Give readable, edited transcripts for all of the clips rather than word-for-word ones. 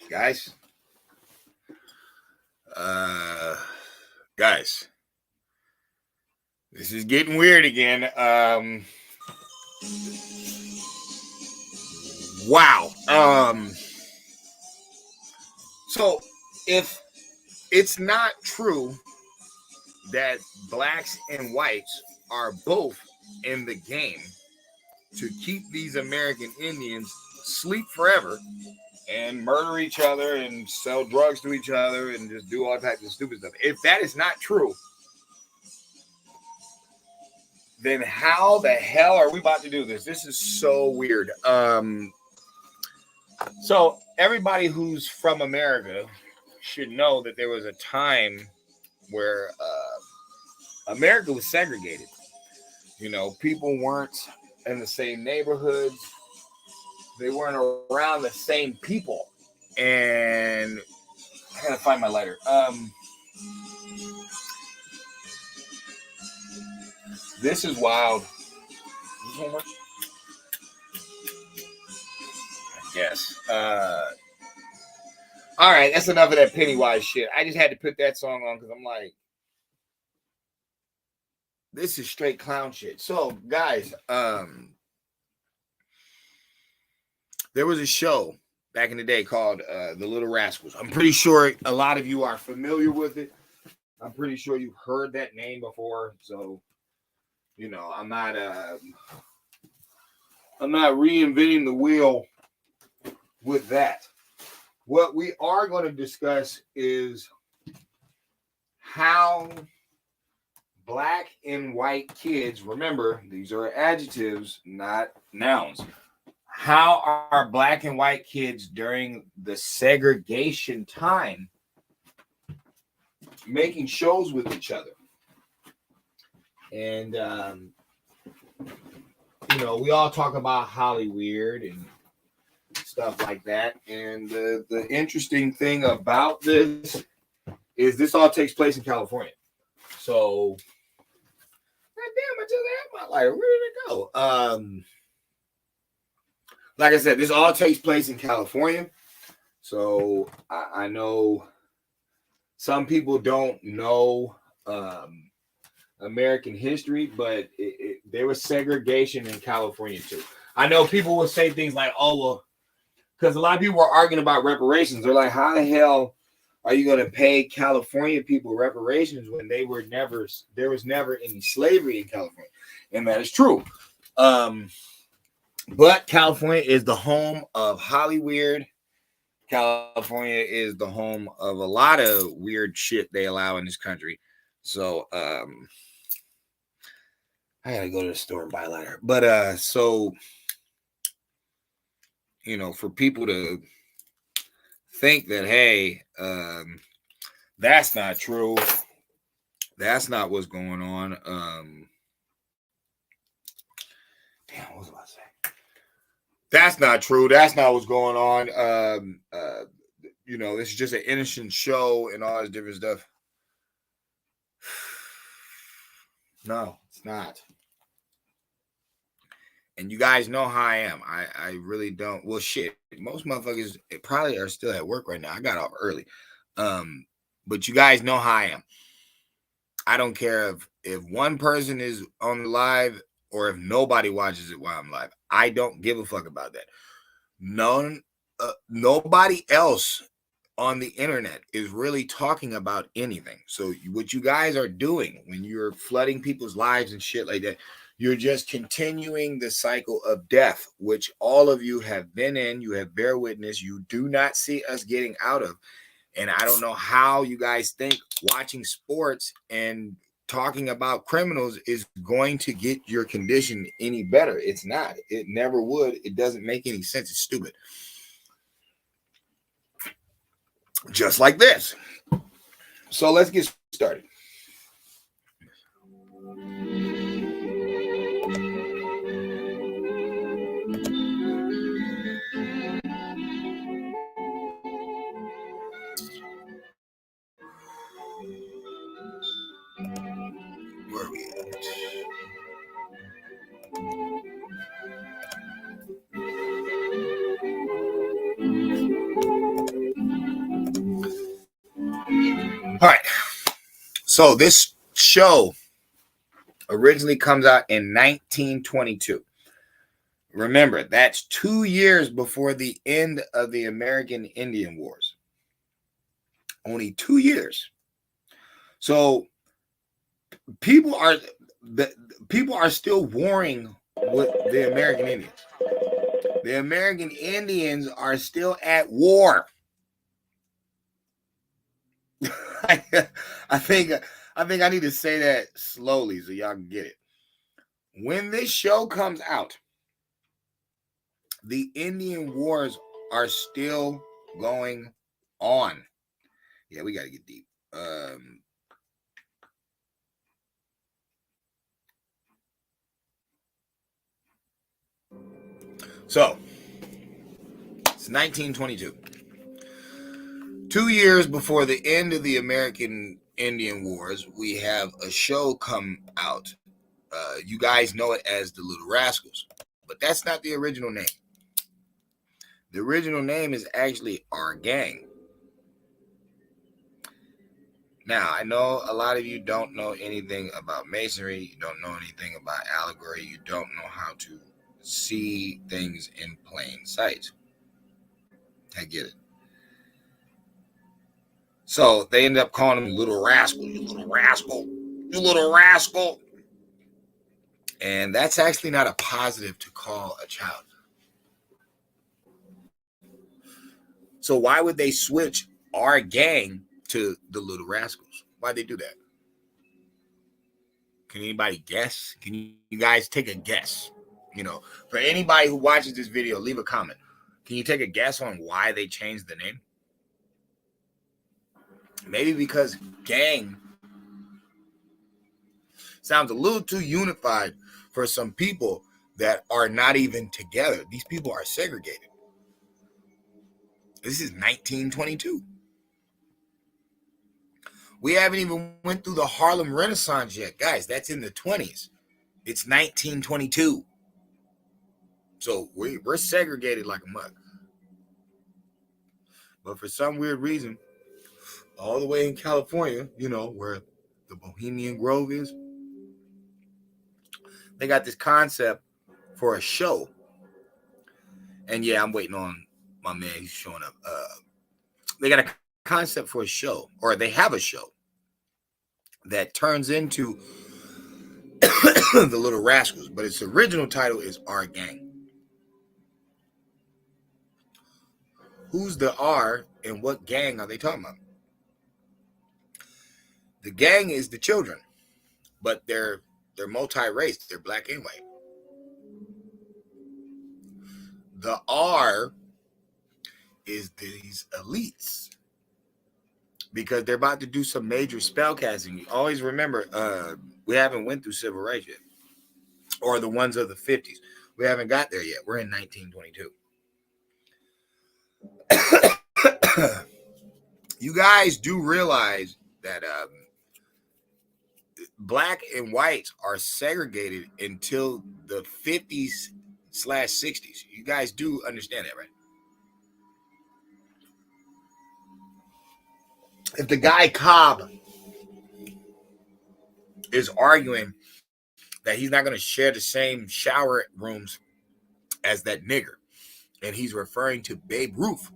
Guys, guys, this is getting weird again. Wow. So if it's not true that blacks and whites are both in the game to keep these American Indians sleep forever and murder each other and sell drugs to each other and just do all types of stupid stuff. If that is not true, then how the hell are we about to do this? This is so weird. So everybody who's from America should know that there was a time where America was segregated. You know, people weren't in the same neighborhoods. They weren't around the same people. And I gotta find my lighter. This is wild. Yes. All right, that's enough of that Pennywise shit. I just had to put that song on because I'm like, this is straight clown shit. So, guys, there was a show back in the day called The Little Rascals. I'm pretty sure a lot of you are familiar with it. I'm pretty sure you've heard that name before. So, you know, I'm not reinventing the wheel with that. What we are going to discuss is how black and white kids, remember, these are adjectives, not nouns. How are black and white kids during the segregation time making shows with each other? And, you know, we all talk about Hollywood and stuff like that. And the interesting thing about this is this all takes place in California. So, goddamn, I just had my lighter. Where did it go? Like I said, this all takes place in California. So I know some people don't know American history, but there was segregation in California too. I know people will say things like, oh, well, because a lot of people were arguing about reparations. They're like, how the hell are you going to pay California people reparations when there was never any slavery in California? And that is true. But California is the home of Hollywood. California is the home of a lot of weird shit they allow in this country. So I gotta go to the store and buy a lighter. But so you know, for people to think that, hey, that's not true. That's not what's going on. Damn, what was I about to say? That's not true. That's not what's going on. You know, this is just an innocent show and all this different stuff. No, it's not. And you guys know how I am. I really don't. Well, shit. Most motherfuckers probably are still at work right now. I got off early. But you guys know how I am. I don't care if one person is on the live or if nobody watches it while I'm live. I don't give a fuck about that. Nobody else on the internet is really talking about anything. So what you guys are doing when you're flooding people's lives and shit like that, you're just continuing the cycle of death, which all of you have been in. You have bear witness. You do not see us getting out of. And I don't know how you guys think watching sports and talking about criminals is going to get your condition any better. It's not. It never would. It doesn't make any sense. It's stupid. Just like this. So let's get started. Where are we at? So this show originally comes out in 1922. Remember, that's 2 years before the end of the American Indian Wars. Only 2 years. So people are people are still warring with the American Indians. The American Indians are still at war. I think I need to say that slowly so y'all can get it. When this show comes out, the Indian Wars are still going on. Yeah, we got to get deep. So it's 1922. 2 years before the end of the American Indian Wars, we have a show come out. You guys know it as the Little Rascals, but that's not the original name. The original name is actually Our Gang. Now, I know a lot of you don't know anything about masonry, you don't know anything about allegory, you don't know how to see things in plain sight. I get it. So they ended up calling him Little Rascal. You little rascal. You little rascal. And that's actually not a positive to call a child. So why would they switch Our Gang to the Little Rascals? Why'd they do that? Can anybody guess? Can you guys take a guess? You know, for anybody who watches this video, leave a comment. Can you take a guess on why they changed the name? Maybe because gang sounds a little too unified for some people that are not even together. These people are segregated. This is 1922. We haven't even went through the Harlem Renaissance yet. Guys, that's in the 20s. It's 1922. So we're segregated like a mug. But for some weird reason, all the way in California, you know, where the Bohemian Grove is, they got this concept for a show. And yeah, I'm waiting on my man. He's showing up. They got a concept for a show, or they have a show that turns into the Little Rascals, but its original title is Our Gang. Who's the R and what gang are they talking about? The gang is the children, but they're multi-race. They're black and white. The R is these elites because they're about to do some major spell casting. Always remember, we haven't went through civil rights yet, or the ones of the 50s. We haven't got there yet. We're in 1922. You guys do realize that black and whites are segregated until the 50s/60s. You guys do understand that, right? If the guy Cobb is arguing that he's not going to share the same shower rooms as that nigger, and he's referring to Babe Ruth,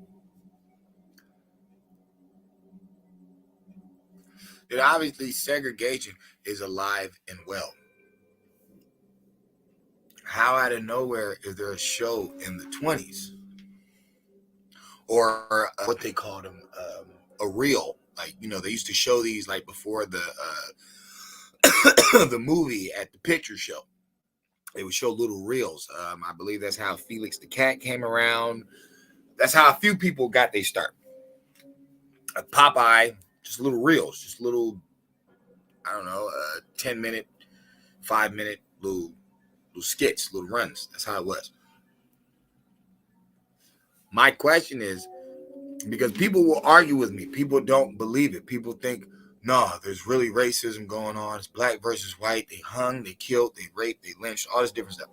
then obviously segregation is alive and well. How out of nowhere is there a show in the 20s or what they called them, a reel? Like, you know, they used to show these like before the the movie at the picture show. They would show little reels. I believe that's how Felix the Cat came around. That's how a few people got their start. Popeye, just little reels, just little, I don't know, 10-minute, 5-minute little skits, little runs. That's how it was. My question is, because people will argue with me, people don't believe it. People think, no, there's really racism going on. It's black versus white. They hung, they killed, they raped, they lynched, all this different stuff.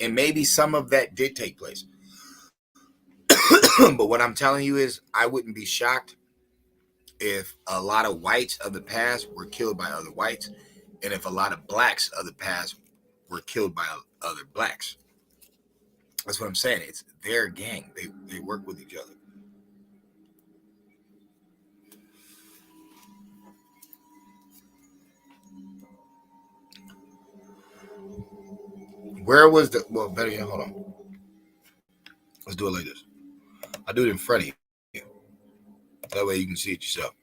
And maybe some of that did take place. But what I'm telling you is, I wouldn't be shocked if a lot of whites of the past were killed by other whites, and if a lot of blacks of the past were killed by other blacks. That's what I'm saying. It's their gang. They work with each other. Where was the better yet, hold on. Let's do it like this. I'll do it in front of you. That way you can see it yourself.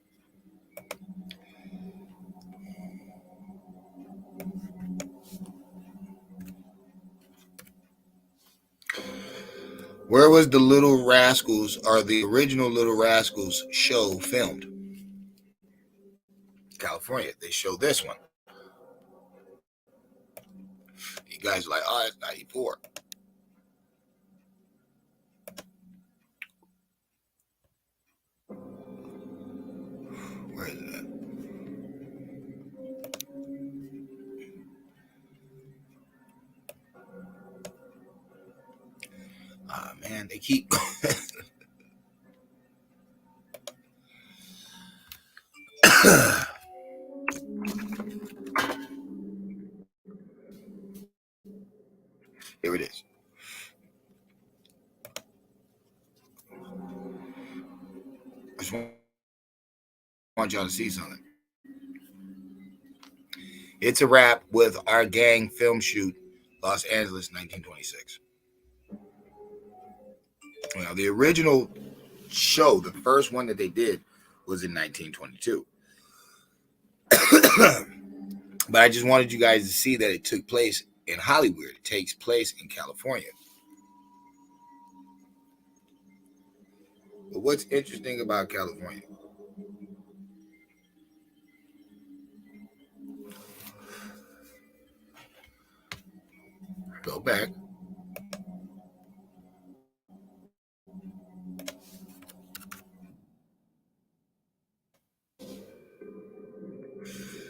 Where was the Little Rascals or the original Little Rascals show filmed? California. They showed this one. You guys are like, oh, it's 94. Where is it at? Man, they keep. Here it is. I just want y'all to see something. It's a wrap with our gang film shoot, Los Angeles, 1926. Now, the original show, the first one that they did, was in 1922. But I just wanted you guys to see that it took place in Hollywood. It takes place in California. But what's interesting about California? Go back.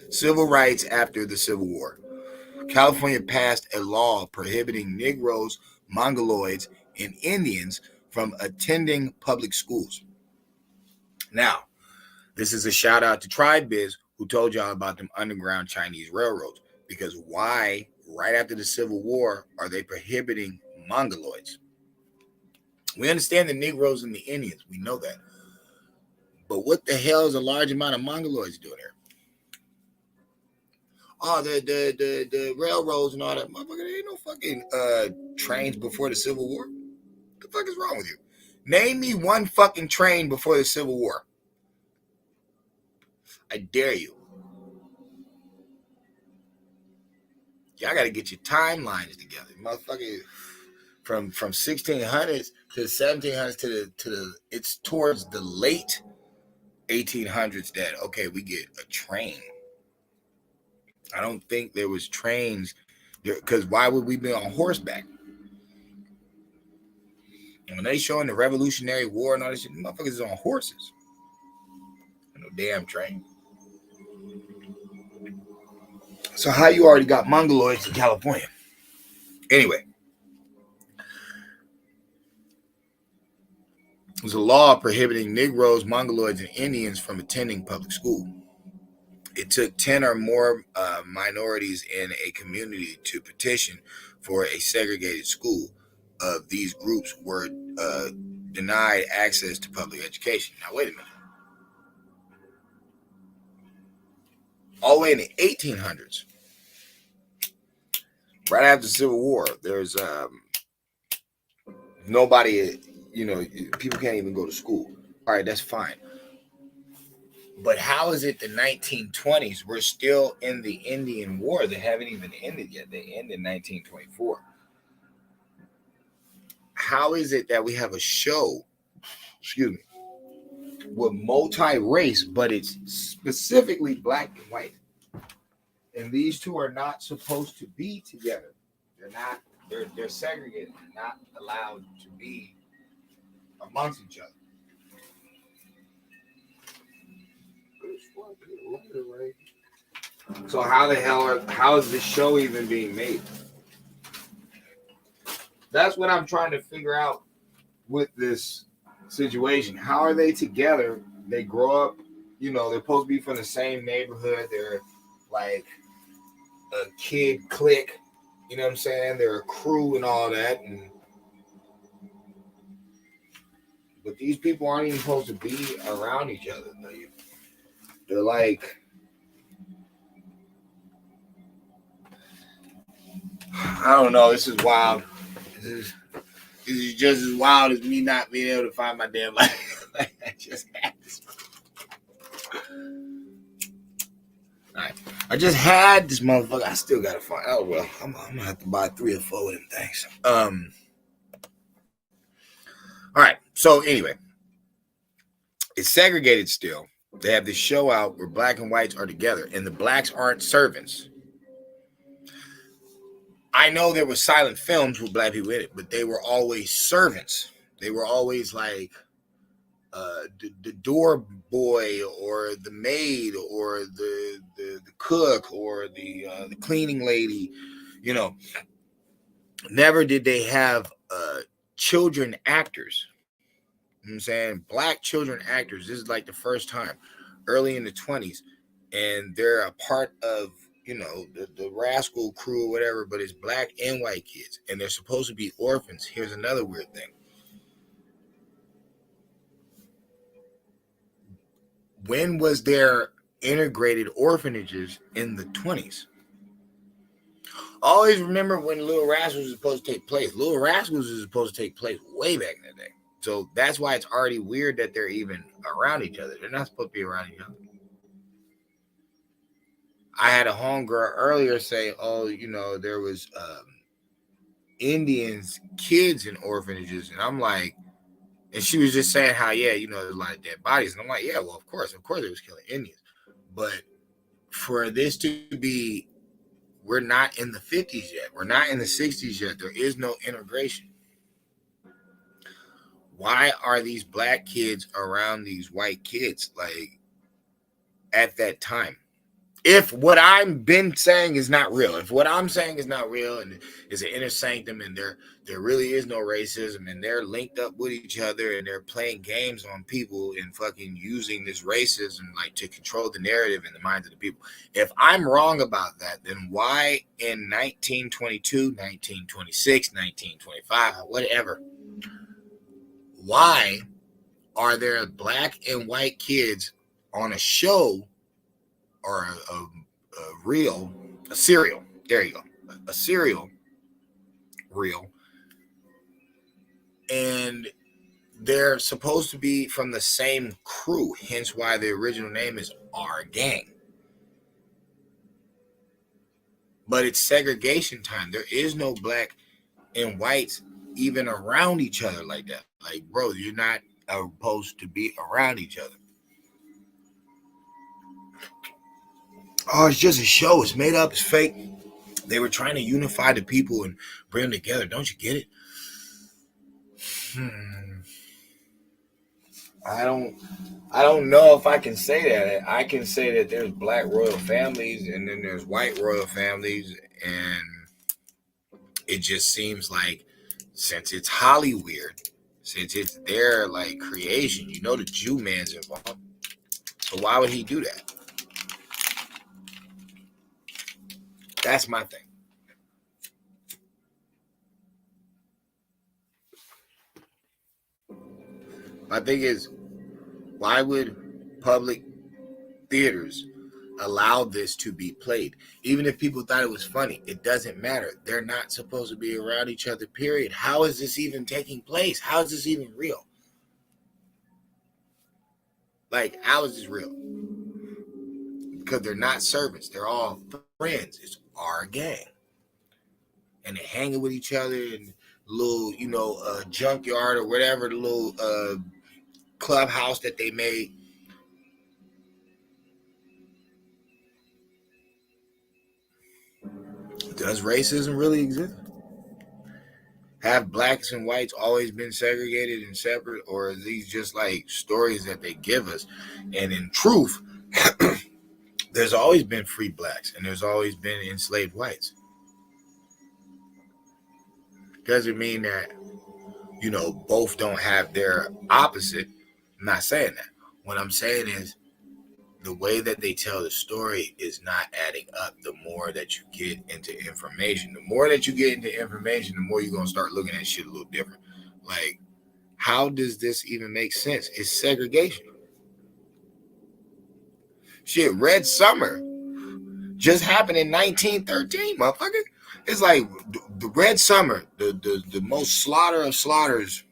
Civil rights after the Civil War. California passed a law prohibiting Negroes, Mongoloids, and Indians from attending public schools. Now, this is a shout out to Tribe Biz, who told y'all about them underground Chinese railroads. Because why, right after the Civil War, are they prohibiting Mongoloids? We understand the Negroes and the Indians. We know that. But what the hell is a large amount of Mongoloids doing here? Oh, the railroads and all that. Motherfucker, there ain't no fucking trains before the Civil War. What the fuck is wrong with you? Name me one fucking train before the Civil War. I dare you. Y'all got to get your timelines together, motherfucker. From 1600s to the 1700s to the it's towards the late 1800s that okay we get a train. I don't think there was trains because why would we be on horseback? When they showing the Revolutionary War and all this shit, motherfuckers is on horses. No damn train. So how you already got Mongoloids in California? Anyway, there's a law prohibiting Negroes, Mongoloids, and Indians from attending public school. It took 10 or more minorities in a community to petition for a segregated school. These groups were denied access to public education. Now, wait a minute. All the way in the 1800s, right after the Civil War, there's nobody, people can't even go to school. All right, that's fine. But how is it the 1920s? We're still in the Indian War. They haven't even ended yet. They ended in 1924. How is it that we have a show, with multi-race, but it's specifically black and white? And these two are not supposed to be together. They're not, they're segregated. They're not allowed to be amongst each other. So how is this show even being made? That's what I'm trying to figure out with this situation. How are they together? They grow up they're supposed to be from the same neighborhood. They're like a kid clique. You know what I'm saying? They're a crew and all that. But these people aren't even supposed to be around each other. They're like, I don't know. This is wild. This is just as wild as me not being able to find my damn life. I just had this. Right. I just had this motherfucker. I still gotta find. Oh well, I'm gonna have to buy 3 or 4 of them things. All right. So anyway, it's segregated still. They have this show out where black and whites are together, and the blacks aren't servants. I know there were silent films with black people in it, but they were always servants. They were always like the door boy or the maid or the cook or the cleaning lady. You know, never did they have children actors. You know what I'm saying? Black children actors. This is like the first time, early in the 20s, and they're a part of the rascal crew or whatever. But it's black and white kids, and they're supposed to be orphans. Here's another weird thing. When was there integrated orphanages in the 20s? Always remember when Little Rascals was supposed to take place. Little Rascals is supposed to take place way back in the day. So that's why it's already weird that they're even around each other. They're not supposed to be around each other. I had a homegirl earlier say, oh, there was Indians, kids in orphanages. And I'm like, and she was just saying how, yeah, there's a lot of dead bodies. And I'm like, yeah, well, of course it was killing Indians. But for this to be, we're not in the 50s yet. We're not in the 60s yet. There is no integration. Why are these black kids around these white kids like at that time? If what I've been saying is not real, if what I'm saying is not real and is an inner sanctum and there really is no racism and they're linked up with each other and they're playing games on people and fucking using this racism like to control the narrative in the minds of the people. If I'm wrong about that, then why in 1922, 1926, 1925, whatever, why are there black and white kids on a show or a serial? There you go. A serial reel. And they're supposed to be from the same crew, hence why the original name is Our Gang. But it's segregation time. There is no black and whites even around each other like that. Like, bro, you're not supposed to be around each other. Oh, it's just a show. It's made up. It's fake. They were trying to unify the people and bring them together. Don't you get it? I don't know if I can say that. I can say that there's black royal families and then there's white royal families, and it just seems like since it's Hollywood, since it's their like creation, the Jew man's involved. So why would he do that? That's my thing. My thing is, why would public theaters allow this to be played? Even if people thought it was funny, it doesn't matter. They're not supposed to be around each other, period. How is this even taking place? How is this even real? Like, how is this real? Because they're not servants. They're all friends. It's Our Gang. And they're hanging with each other in little, junkyard or whatever, the little clubhouse that they made. Does racism really exist? Have blacks and whites always been segregated and separate, or are these just like stories that they give us? And in truth, there's always been free blacks and there's always been enslaved whites. Doesn't mean that, both don't have their opposite. I'm not saying that. What I'm saying is the way that they tell the story is not adding up. The more that you get into information, the more that you get into information, the more you're gonna start looking at shit a little different. Like, how does this even make sense? It's segregation. Shit, Red Summer just happened in 1913, motherfucker. It's like the Red Summer, the most slaughter of slaughters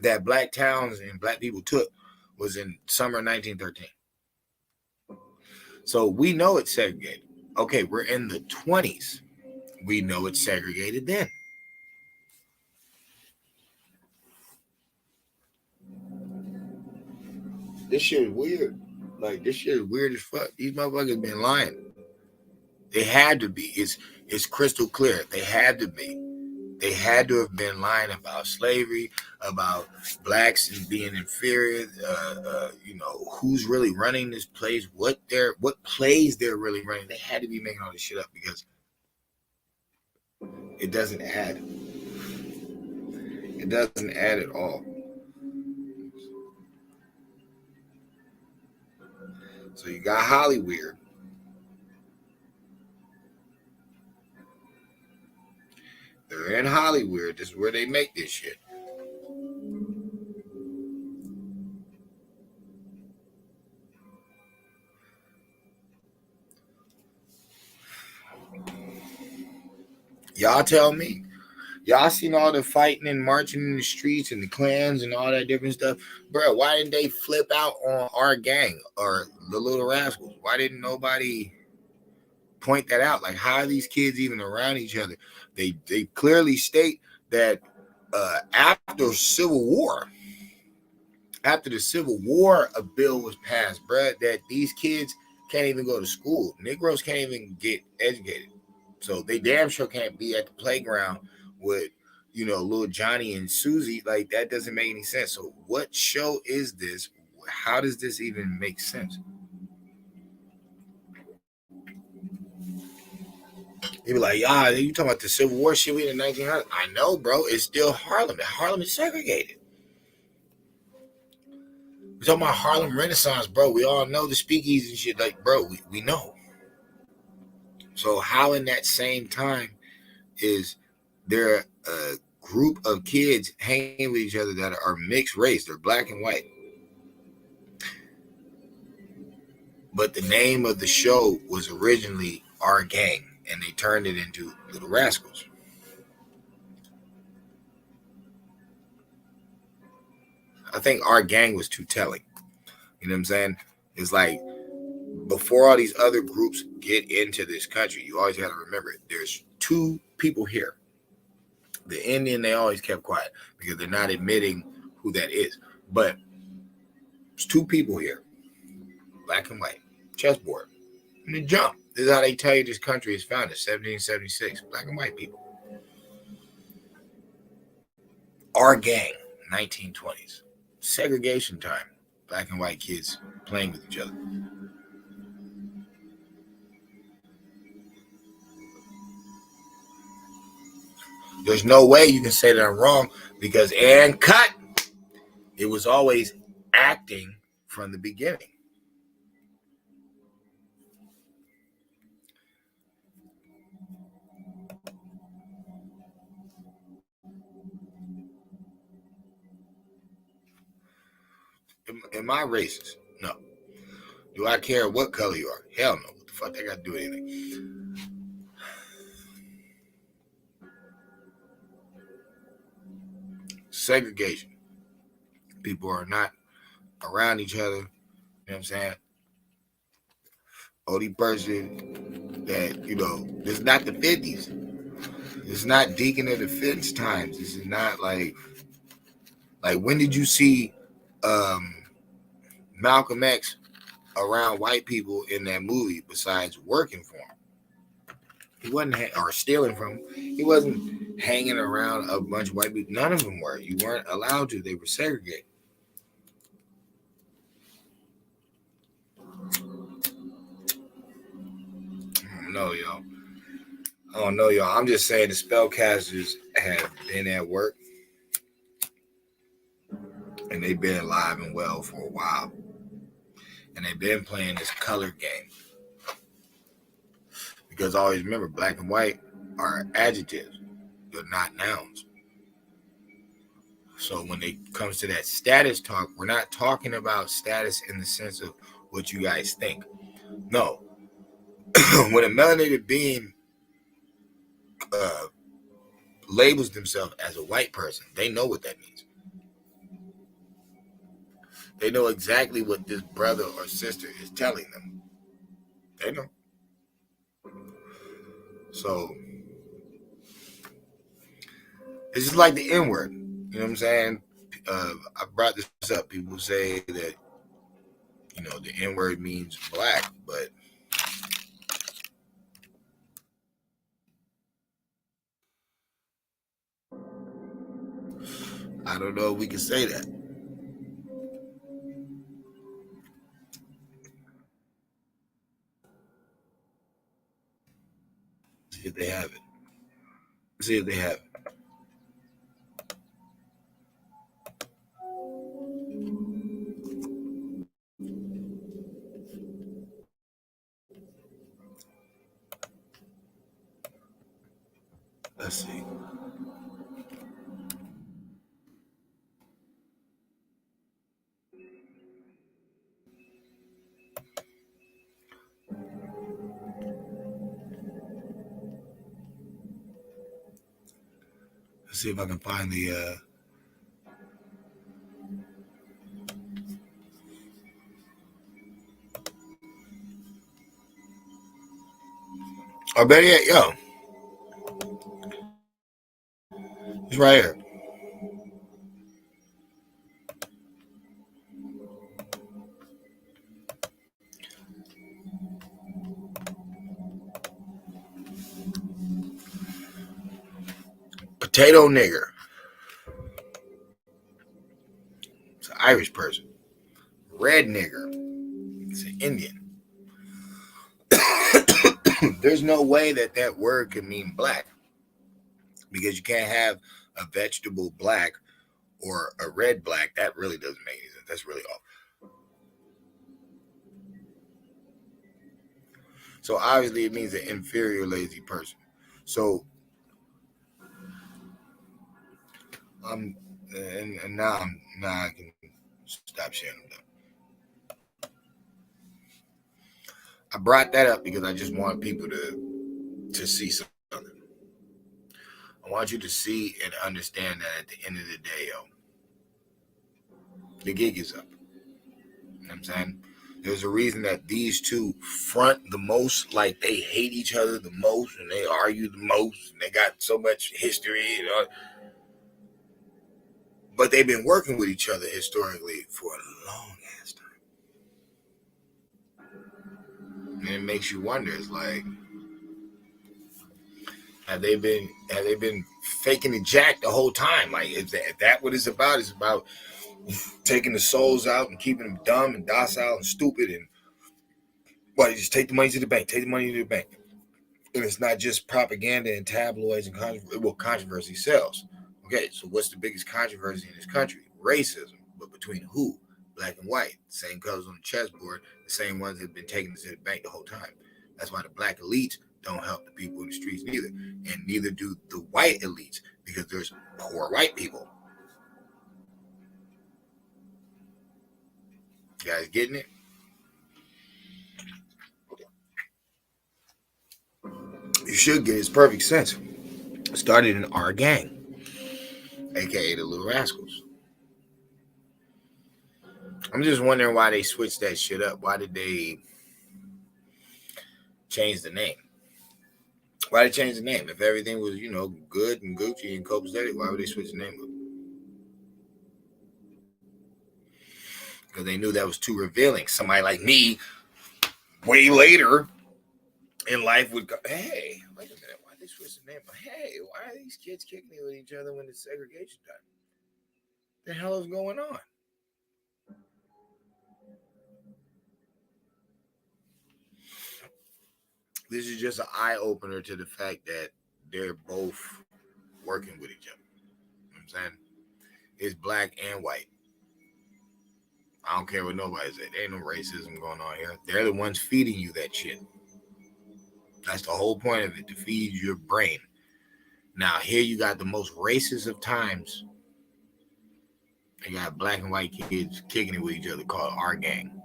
that black towns and black people took was in summer 1913. So we know it's segregated. Okay, we're in the 20s. We know it's segregated then. This shit is weird. Like, this shit is weird as fuck. These motherfuckers been lying. They had to be. It's crystal clear. They had to be. They had to have been lying about slavery, about blacks and being inferior. Who's really running this place? What plays they're really running? They had to be making all this shit up because it doesn't add. It doesn't add at all. So you got Hollyweird. They're in Hollyweird. This is where they make this shit. Y'all tell me. Y'all seen all the fighting and marching in the streets and the clans and all that different stuff? Bro, why didn't they flip out on our gang or the Little Rascals? Why didn't nobody point that out? Like, how are these kids even around each other? They clearly state that after the Civil War, a bill was passed, bro, that these kids can't even go to school. Negroes can't even get educated. So they damn sure can't be at the playground with, little Johnny and Susie. Like, that doesn't make any sense. So what show is this? How does this even make sense? They be like, you talking about the Civil War shit we in the 1900s? I know, bro. It's still Harlem. Harlem is segregated. We talking about Harlem Renaissance, bro. We all know the speakeasy and shit. Like, bro, we know. So how in that same time is there a group of kids hanging with each other that are mixed race? They're black and white. But the name of the show was originally Our Gang, and they turned it into Little Rascals. I think Our Gang was too telling. You know what I'm saying? It's like, before all these other groups get into this country, you always got to remember there's two people here. The Indian, they always kept quiet because they're not admitting who that is. But there's two people here, black and white, chessboard. And then jump. This is how they tell you this country is founded, 1776, black and white people. Our Gang, 1920s. Segregation time, black and white kids playing with each other. There's no way you can say that I'm wrong because and cut. It was always acting from the beginning. Am I racist? No. Do I care what color you are? Hell no. What the fuck that got to do with anything? Segregation. People are not around each other. You know what I'm saying? Only person that, this is not the 50s. It's not Deacon of Defense times. This is not like when did you see Malcolm X around white people in that movie besides working for them? He wasn't or stealing from them. He wasn't hanging around a bunch of white people. None of them were. You weren't allowed to. They were segregated. I don't know, y'all. I'm just saying the spellcasters have been at work and they've been alive and well for a while. And they've been playing this color game. Because always remember, black and white are adjectives. They're not nouns. So when it comes to that status talk, we're not talking about status in the sense of what you guys think. No. When a melanated being labels themselves as a white person, they know what that means. They know exactly what this brother or sister is telling them. They know. So it's just like the N word. You know what I'm saying? I brought this up. People say that the N word means black, but I don't know if we can say that. See if they have it. See if they have it. Let's see. Let's see if I can find the. Oh, better yet, yo, it's right here. Potato nigger. It's an Irish person. Red nigger. It's an Indian. There's no way that word can mean black because you can't have a vegetable black or a red black. That really doesn't make any sense. That's really off. So obviously it means an inferior, lazy person. So I'm and now I can stop sharing them. I brought that up because I just want people to see something. I want you to see and understand that at the end of the day, yo, the gig is up. You know what I'm saying? There's a reason that these two front the most, like they hate each other the most, and they argue the most, and they got so much history, but they've been working with each other historically for a long ass time. And it makes you wonder, it's like, have they been faking the jack the whole time? Like, is that what it's about? It's about taking the souls out and keeping them dumb and docile and stupid, and well, you just take the money to the bank, take the money to the bank. And it's not just propaganda and tabloids and controversy sells. Okay, so what's the biggest controversy in this country? Racism, but between who? Black and white, same colors on the chessboard, the same ones that have been taking to the bank the whole time. That's why the black elites don't help the people in the streets neither, and neither do the white elites because there's poor white people. You guys getting it? You should get it. It's perfect sense. It started in our gang, aka the Little Rascals. I'm just wondering why they switched that shit up. Why did they change the name? Why did they change the name? If everything was, good and Gucci and copacetic, why would they switch the name up? Because they knew that was too revealing. Somebody like me, way later in life, would go, hey, wait a minute, why did they switch the name? Hey, why are these kids kicking it with each other when it's segregation time? What the hell is going on? This is just an eye opener to the fact that they're both working with each other. You know what I'm saying? It's black and white. I don't care what nobody says. There ain't no racism going on here. They're the ones feeding you that shit. That's the whole point of it, to feed your brain. Now, here you got the most racist of times. They got black and white kids kicking it with each other called our gang.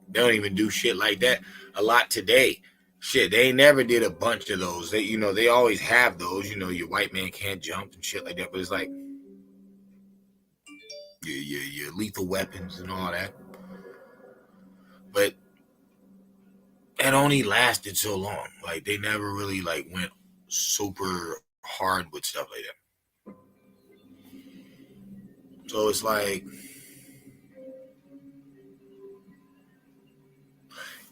They don't even do shit like that a lot today. Shit, they never did a bunch of those. They always have those. Your white man can't jump and shit like that. But it's like your lethal weapons and all that. But it only lasted so long. Like they never really went super hard with stuff like that. So it's like,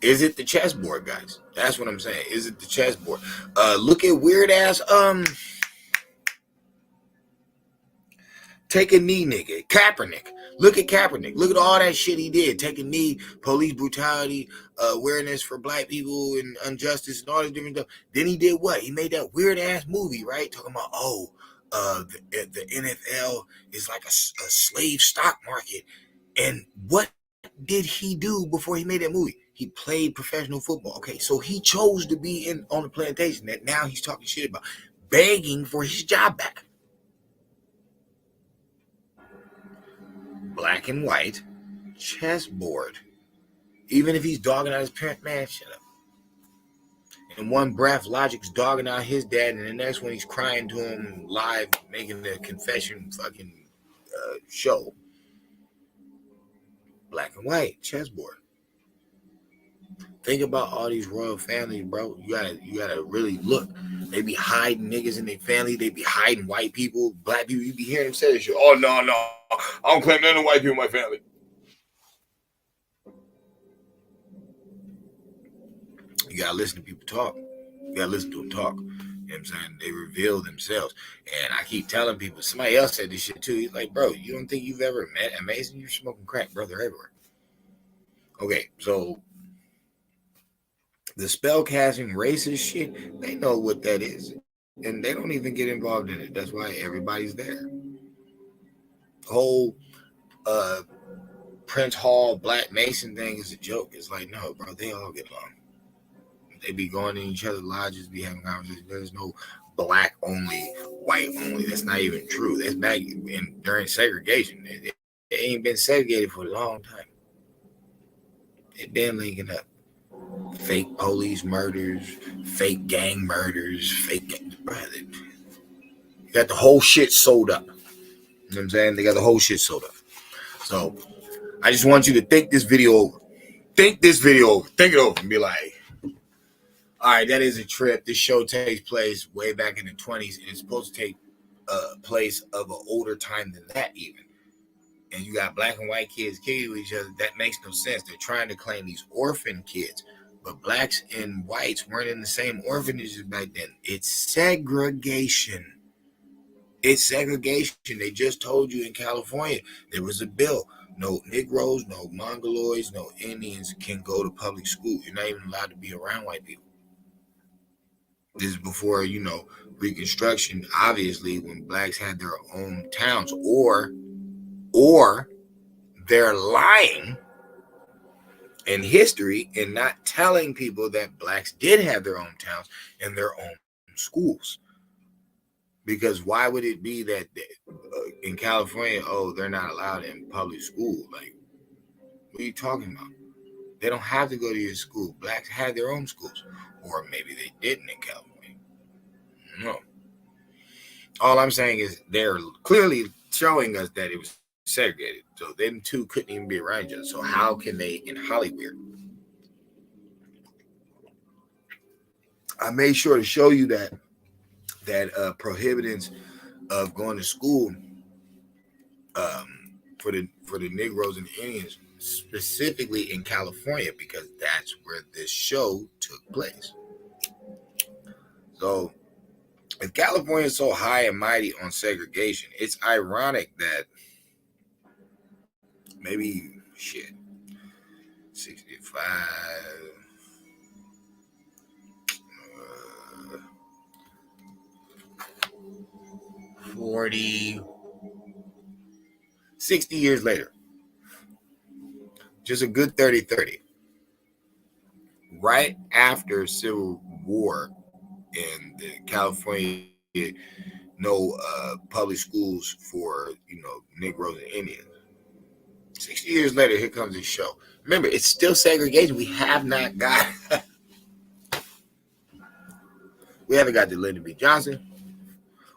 is it the chessboard, guys? That's what I'm saying. Is it the chessboard? Look at weird ass take a knee nigga. Kaepernick. Look at Kaepernick. Look at all that shit he did. Take a knee, police brutality, awareness for black people and injustice and all this different stuff. Then he did what? He made that weird ass movie, right? Talking about, the NFL is like a slave stock market. And what did he do before he made that movie? He played professional football. Okay, so he chose to be on the plantation that now he's talking shit about, begging for his job back. Black and white chessboard. Even if he's dogging out his parent, man, shut up. In one breath, Logic's dogging out his dad, and the next one he's crying to him live, making the confession fucking show. Black and white chessboard. Think about all these royal families, bro. You gotta really look. They be hiding niggas in their family. They be hiding white people, black people. You be hearing them say this shit. Oh no, I don't claim none of white people in my family. You gotta listen to people talk. You gotta listen to them talk. You know what I'm saying? They reveal themselves. And I keep telling people, somebody else said this shit too. He's like, bro, you don't think you've ever met Amazing? You're smoking crack, brother, everywhere. Okay, so the spell casting racist shit, they know what that is. And they don't even get involved in it. That's why everybody's there. The whole Prince Hall Black Mason thing is a joke. It's like, no, bro, they all get along. They be going in each other's lodges, be having conversations. There's no black only, white only. That's not even true. That's back during segregation. They ain't been segregated for a long time. They been linking up. Fake police murders, fake gang murders, brother. You got the whole shit sold up. You know what I'm saying? They got the whole shit sold up. So I just want you to think this video over. Think it over and be like, all right, that is a trip. This show takes place way back in the 20s, and it's supposed to take place of an older time than that even. And you got black and white kids kicking with each other. That makes no sense. They're trying to claim these orphan kids, but blacks and whites weren't in the same orphanages back then. It's segregation. It's segregation. They just told you in California there was a bill. No Negroes, no Mongoloids, no Indians can go to public school. You're not even allowed to be around white people. This is before, Reconstruction, obviously, when blacks had their own towns, or they're lying in history and not telling people that blacks did have their own towns and their own schools. Because why would it be that in California, they're not allowed in public school? Like, what are you talking about? They don't have to go to your school. Blacks had their own schools. Or maybe they didn't in California. No. All I'm saying is they're clearly showing us that it was segregated. So them two couldn't even be around each other. So how can they in Hollywood? I made sure to show you that prohibitance of going to school for the Negroes and the Indians, specifically in California, because that's where this show took place. So if California is so high and mighty on segregation, it's ironic that maybe 65 40 60 years later, just a good 30-30. Right after Civil War in the California, no public schools for, Negroes and Indians. 60 years later, here comes this show. Remember, it's still segregation. We have not got we haven't got to Lyndon B. Johnson.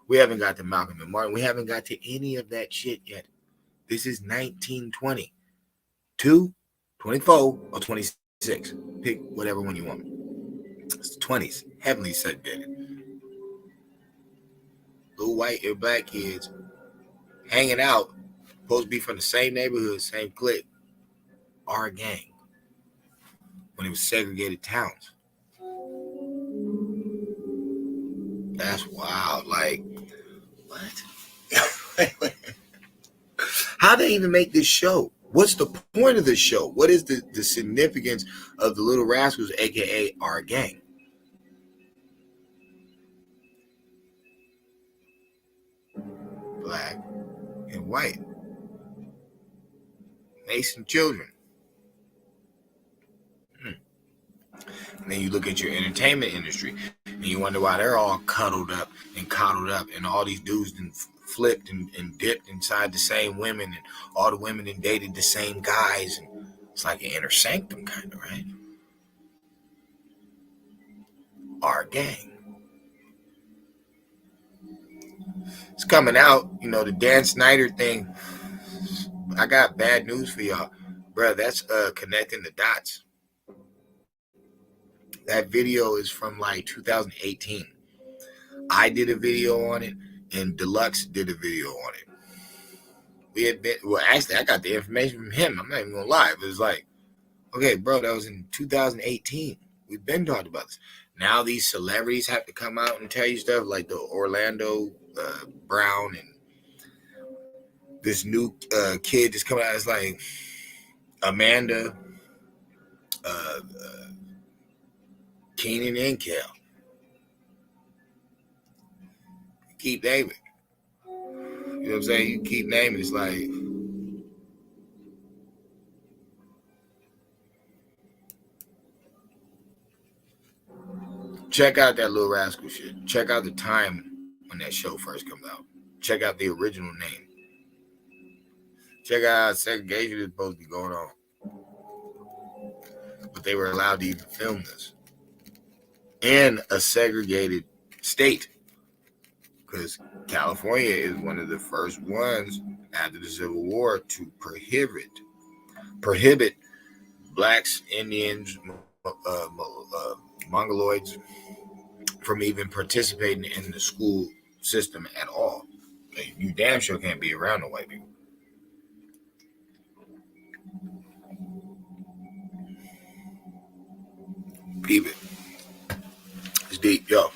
We haven't got to Malcolm and Martin. We haven't got to any of that shit yet. This is 1920. 2, 24, or 26. Pick whatever one you want. It's the 20s. Heavily segregated. Little white and black kids hanging out, supposed to be from the same neighborhood, same clique, our gang. When it was segregated towns. That's wild. Like, what? How they even make this show? What's the point of this show? What is the significance of the Little Rascals, aka our gang? Black and white. Mason children. And then you look at your entertainment industry and you wonder why they're all cuddled up and coddled up, and all these dudes and flipped and dipped inside the same women, and all the women and dated the same guys, and it's like an inner sanctum kind of, right? Our gang. It's coming out, the Dan Snyder thing. I got bad news for y'all, bro. That's connecting the dots. That video is from like 2018. I did a video on it, and Deluxe did a video on it. We had been, actually, I got the information from him. I'm not even gonna lie. It was like, okay, bro, that was in 2018. We've been talking about this. Now these celebrities have to come out and tell you stuff, like the Orlando Brown and this new kid that's coming out. It's like Amanda, Keenan and Kel. Keep naming. You know what I'm saying? You keep naming. It's like, check out that Little Rascal shit. Check out the time when that show first comes out. Check out the original name. Check out how segregation is supposed to be going on. But they were allowed to even film this in a segregated state, because California is one of the first ones after the Civil War to prohibit blacks, Indians, Mongoloids from even participating in the school system at all. You damn sure can't be around the white people. Peep it. It's deep, yo.